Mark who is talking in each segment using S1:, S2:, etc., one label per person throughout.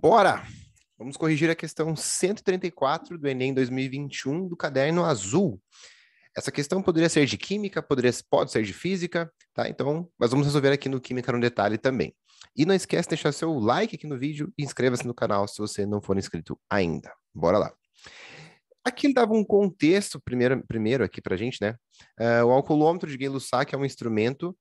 S1: Bora! Vamos corrigir a questão 134 do Enem 2021 do caderno azul. Essa questão poderia ser de química, pode ser de física, tá? Então, nós vamos resolver aqui no Química no Detalhe também. E não esquece de deixar seu like aqui no vídeo e inscreva-se no canal se você não for inscrito ainda. Bora lá. Aqui ele dava um contexto primeiro aqui pra gente, né? O alcoolômetro de Gay-Lussac é um instrumento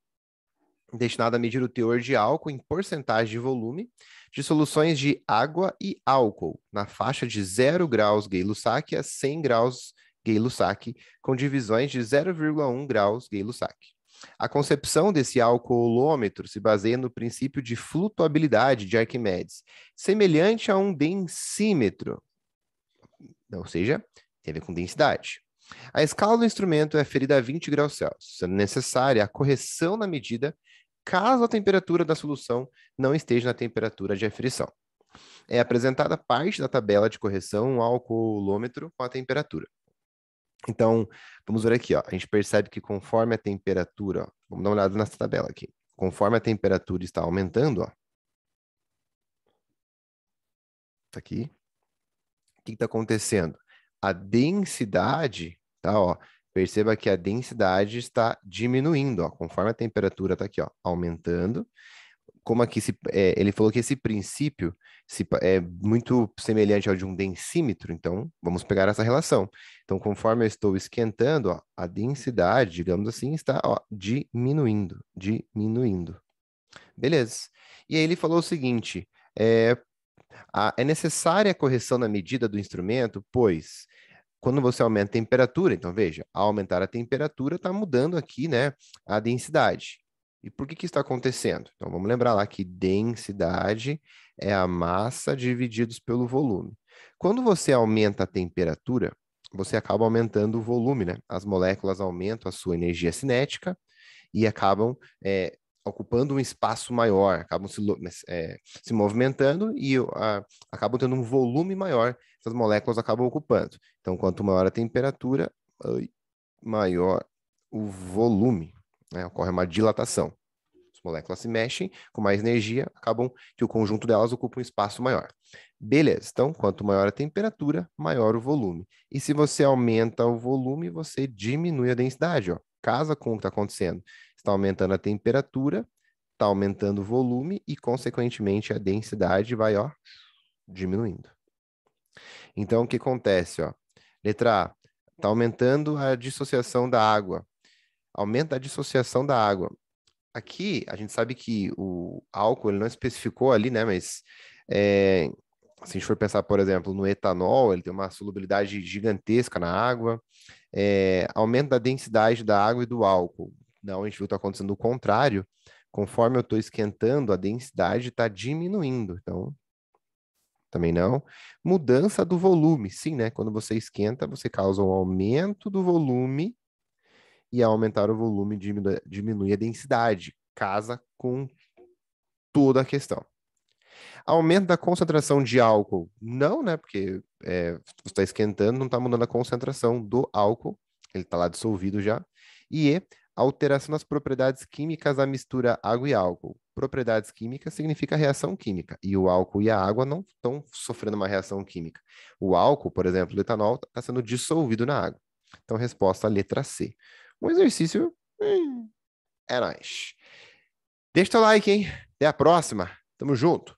S1: destinado a medir o teor de álcool em porcentagem de volume de soluções de água e álcool na faixa de 0 graus Gay-Lussac a 100 graus Gay-Lussac, com divisões de 0,1 graus Gay-Lussac. A concepção desse alcoolômetro se baseia no princípio de flutuabilidade de Arquimedes, semelhante a um densímetro, ou seja, tem a ver com densidade. A escala do instrumento é ferida a 20 graus Celsius, sendo necessária a correção na medida caso a temperatura da solução não esteja na temperatura de aferição. É apresentada parte da tabela de correção um alcoolômetro com a temperatura. Então, vamos ver aqui, ó. A gente percebe que conforme a temperatura, ó, vamos dar uma olhada nessa tabela aqui. Conforme a temperatura está aumentando, ó. Tá aqui. O que está acontecendo? A densidade, tá, ó. Perceba que a densidade está diminuindo, ó, conforme a temperatura está aqui, ó, aumentando. Como aqui ele falou que esse princípio é muito semelhante ao de um densímetro, então vamos pegar essa relação. Então, conforme eu estou esquentando, ó, a densidade, digamos assim, está ó, diminuindo. Beleza. E aí ele falou o seguinte: é necessária a correção na medida do instrumento, pois quando você aumenta a temperatura, então veja, ao aumentar a temperatura, está mudando aqui, né, a densidade. E por que isso está acontecendo? Então vamos lembrar lá que densidade é a massa divididos pelo volume. Quando você aumenta a temperatura, você acaba aumentando o volume, né? As moléculas aumentam a sua energia cinética e acabam ocupando um espaço maior, acabam se movimentando e acabam tendo um volume maior, essas moléculas acabam ocupando. Então, quanto maior a temperatura, maior o volume, né? Ocorre uma dilatação. As moléculas se mexem com mais energia, acabam que o conjunto delas ocupa um espaço maior. Beleza, então, quanto maior a temperatura, maior o volume. E se você aumenta o volume, você diminui a densidade, ó. Casa com o que está acontecendo. Está aumentando a temperatura, está aumentando o volume e, consequentemente, a densidade vai, ó, diminuindo. Então, o que acontece, ó? Letra A, está aumentando a dissociação da água. Aumenta a dissociação da água. Aqui, a gente sabe que o álcool, ele não especificou ali, né? Mas se a gente for pensar, por exemplo, no etanol, ele tem uma solubilidade gigantesca na água. Aumento da densidade da água e do álcool. Não, a gente viu que está acontecendo o contrário. Conforme eu estou esquentando, a densidade está diminuindo. Então, também não. Mudança do volume. Sim, né? Quando você esquenta, você causa um aumento do volume e ao aumentar o volume diminui a densidade. Casa com toda a questão. Aumento da concentração de álcool. Não, né? Porque você está esquentando, não está mudando a concentração do álcool. Ele está lá dissolvido já. E alteração das propriedades químicas da mistura água e álcool. Propriedades químicas significa reação química. E o álcool e a água não estão sofrendo uma reação química. O álcool, por exemplo, o etanol, está sendo dissolvido na água. Então, resposta letra C. Um exercício é nóis. Deixa o teu like, hein? Até a próxima. Tamo junto.